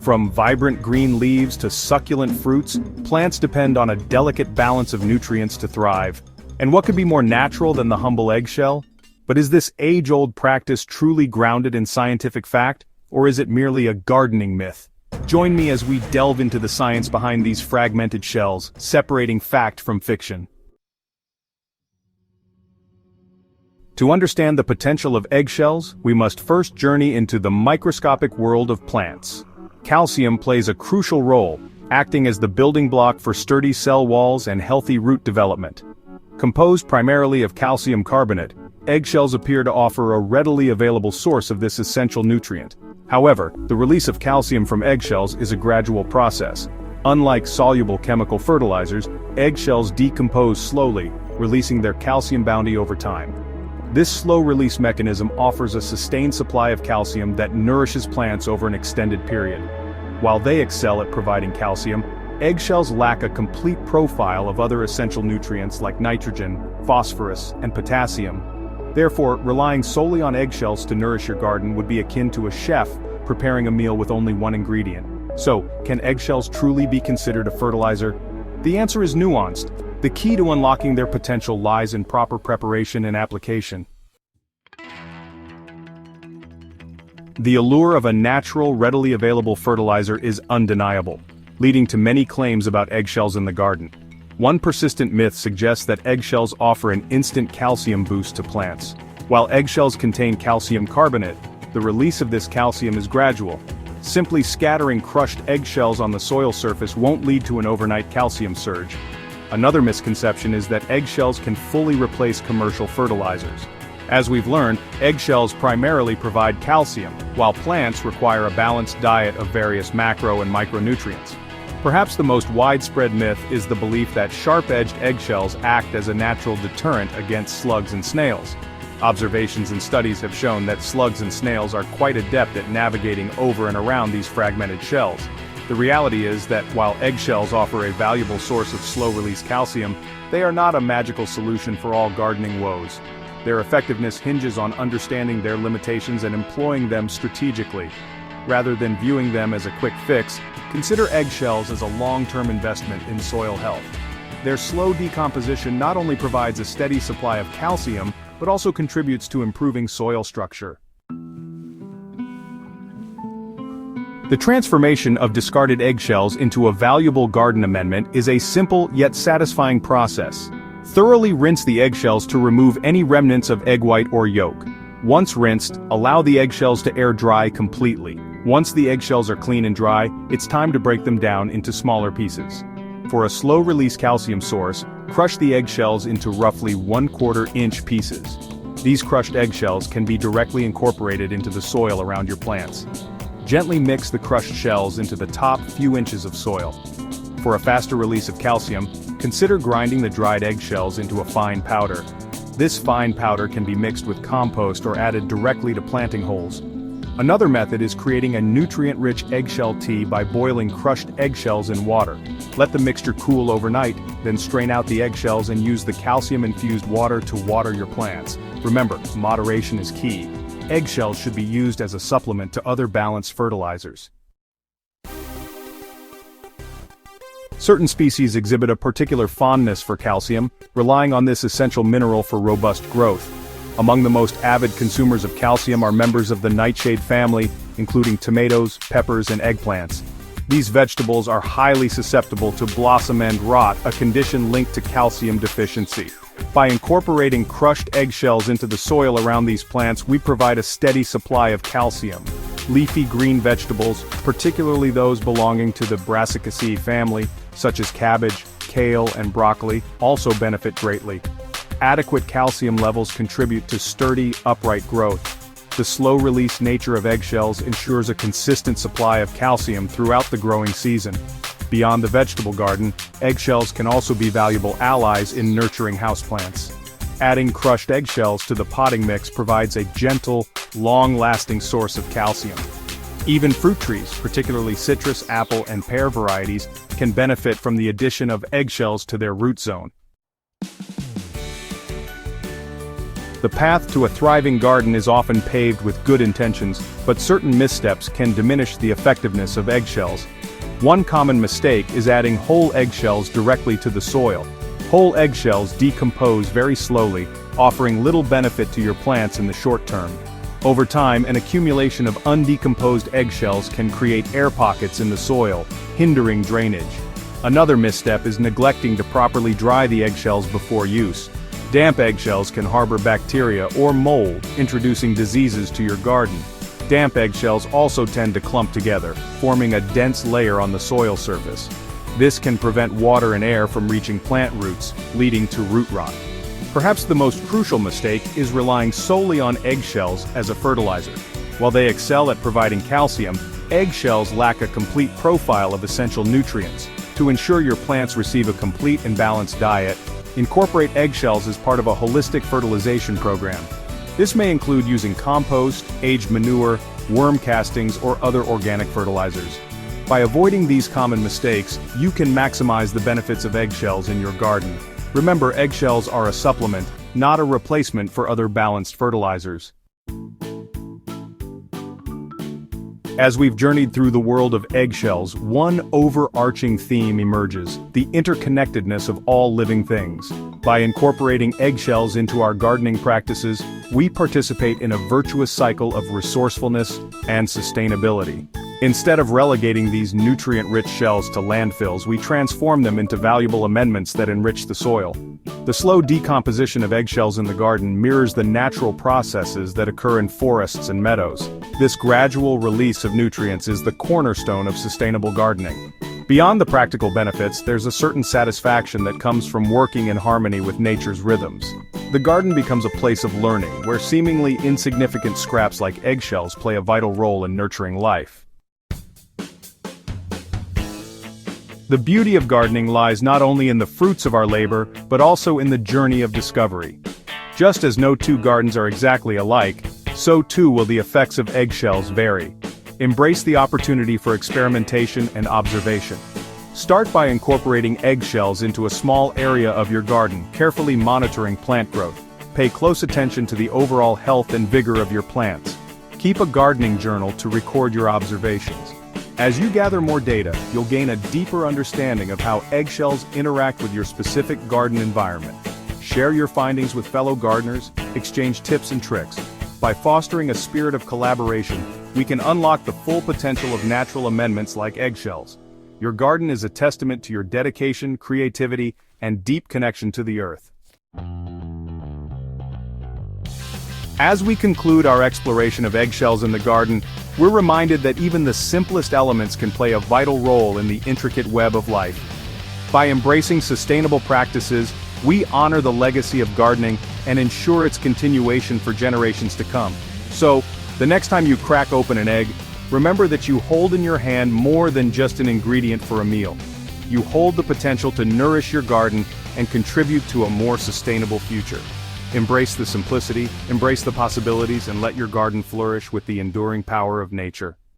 From vibrant green leaves to succulent fruits, plants depend on a delicate balance of nutrients to thrive. And what could be more natural than the humble eggshell? But is this age-old practice truly grounded in scientific fact, or is it merely a gardening myth? Join me as we delve into the science behind these fragmented shells, separating fact from fiction. To understand the potential of eggshells, we must first journey into the microscopic world of plants. Calcium plays a crucial role, acting as the building block for sturdy cell walls and healthy root development. Composed primarily of calcium carbonate, eggshells appear to offer a readily available source of this essential nutrient. However, the release of calcium from eggshells is a gradual process. Unlike soluble chemical fertilizers, eggshells decompose slowly, releasing their calcium bounty over time. This slow-release mechanism offers a sustained supply of calcium that nourishes plants over an extended period. While they excel at providing calcium, eggshells lack a complete profile of other essential nutrients like nitrogen, phosphorus, and potassium. Therefore, relying solely on eggshells to nourish your garden would be akin to a chef preparing a meal with only one ingredient. So, can eggshells truly be considered a fertilizer? The answer is nuanced. The key to unlocking their potential lies in proper preparation and application. The allure of a natural, readily available fertilizer is undeniable, leading to many claims about eggshells in the garden. One persistent myth suggests that eggshells offer an instant calcium boost to plants. While eggshells contain calcium carbonate, the release of this calcium is gradual. Simply scattering crushed eggshells on the soil surface won't lead to an overnight calcium surge. Another misconception is that eggshells can fully replace commercial fertilizers. As we've learned, eggshells primarily provide calcium, while plants require a balanced diet of various macro and micronutrients. Perhaps the most widespread myth is the belief that sharp-edged eggshells act as a natural deterrent against slugs and snails. Observations and studies have shown that slugs and snails are quite adept at navigating over and around these fragmented shells. The reality is that while eggshells offer a valuable source of slow-release calcium, they are not a magical solution for all gardening woes. Their effectiveness hinges on understanding their limitations and employing them strategically. Rather than viewing them as a quick fix, consider eggshells as a long-term investment in soil health. Their slow decomposition not only provides a steady supply of calcium, but also contributes to improving soil structure. The transformation of discarded eggshells into a valuable garden amendment is a simple yet satisfying process. Thoroughly rinse the eggshells to remove any remnants of egg white or yolk. Once rinsed, allow the eggshells to air dry completely. Once the eggshells are clean and dry, it's time to break them down into smaller pieces. For a slow-release calcium source, crush the eggshells into roughly 1/4 inch pieces. These crushed eggshells can be directly incorporated into the soil around your plants. Gently mix the crushed shells into the top few inches of soil. For a faster release of calcium, consider grinding the dried eggshells into a fine powder. This fine powder can be mixed with compost or added directly to planting holes. Another method is creating a nutrient-rich eggshell tea by boiling crushed eggshells in water. Let the mixture cool overnight, then strain out the eggshells and use the calcium-infused water to water your plants. Remember, moderation is key. Eggshells should be used as a supplement to other balanced fertilizers. Certain species exhibit a particular fondness for calcium, relying on this essential mineral for robust growth. Among the most avid consumers of calcium are members of the nightshade family, including tomatoes, peppers, and eggplants. These vegetables are highly susceptible to blossom end rot, a condition linked to calcium deficiency. By incorporating crushed eggshells into the soil around these plants, we provide a steady supply of calcium. Leafy green vegetables, particularly those belonging to the Brassicaceae family, such as cabbage, kale, and broccoli, also benefit greatly. Adequate calcium levels contribute to sturdy, upright growth. The slow-release nature of eggshells ensures a consistent supply of calcium throughout the growing season. Beyond the vegetable garden, eggshells can also be valuable allies in nurturing houseplants. Adding crushed eggshells to the potting mix provides a gentle, long-lasting source of calcium. Even fruit trees, particularly citrus, apple, and pear varieties, can benefit from the addition of eggshells to their root zone. The path to a thriving garden is often paved with good intentions, but certain missteps can diminish the effectiveness of eggshells. One common mistake is adding whole eggshells directly to the soil. Whole eggshells decompose very slowly, offering little benefit to your plants in the short term. Over time, an accumulation of undecomposed eggshells can create air pockets in the soil, hindering drainage. Another misstep is neglecting to properly dry the eggshells before use. Damp eggshells can harbor bacteria or mold, introducing diseases to your garden. Damp eggshells also tend to clump together, forming a dense layer on the soil surface. This can prevent water and air from reaching plant roots, leading to root rot. Perhaps the most crucial mistake is relying solely on eggshells as a fertilizer. While they excel at providing calcium, eggshells lack a complete profile of essential nutrients. To ensure your plants receive a complete and balanced diet, incorporate eggshells as part of a holistic fertilization program. This may include using compost, aged manure, worm castings, or other organic fertilizers. By avoiding these common mistakes, you can maximize the benefits of eggshells in your garden. Remember, eggshells are a supplement, not a replacement for other balanced fertilizers. As we've journeyed through the world of eggshells, one overarching theme emerges: the interconnectedness of all living things. By incorporating eggshells into our gardening practices, we participate in a virtuous cycle of resourcefulness and sustainability. Instead of relegating these nutrient-rich shells to landfills, we transform them into valuable amendments that enrich the soil. The slow decomposition of eggshells in the garden mirrors the natural processes that occur in forests and meadows. This gradual release of nutrients is the cornerstone of sustainable gardening. Beyond the practical benefits, there's a certain satisfaction that comes from working in harmony with nature's rhythms. The garden becomes a place of learning, where seemingly insignificant scraps like eggshells play a vital role in nurturing life. The beauty of gardening lies not only in the fruits of our labor, but also in the journey of discovery. Just as no two gardens are exactly alike, so too will the effects of eggshells vary. Embrace the opportunity for experimentation and observation. Start by incorporating eggshells into a small area of your garden, carefully monitoring plant growth. Pay close attention to the overall health and vigor of your plants. Keep a gardening journal to record your observations. As you gather more data, you'll gain a deeper understanding of how eggshells interact with your specific garden environment. Share your findings with fellow gardeners, exchange tips and tricks. By fostering a spirit of collaboration, we can unlock the full potential of natural amendments like eggshells. Your garden is a testament to your dedication, creativity, and deep connection to the earth. As we conclude our exploration of eggshells in the garden, we're reminded that even the simplest elements can play a vital role in the intricate web of life. By embracing sustainable practices, we honor the legacy of gardening and ensure its continuation for generations to come. So, the next time you crack open an egg, remember that you hold in your hand more than just an ingredient for a meal. You hold the potential to nourish your garden and contribute to a more sustainable future. Embrace the simplicity, embrace the possibilities, and let your garden flourish with the enduring power of nature.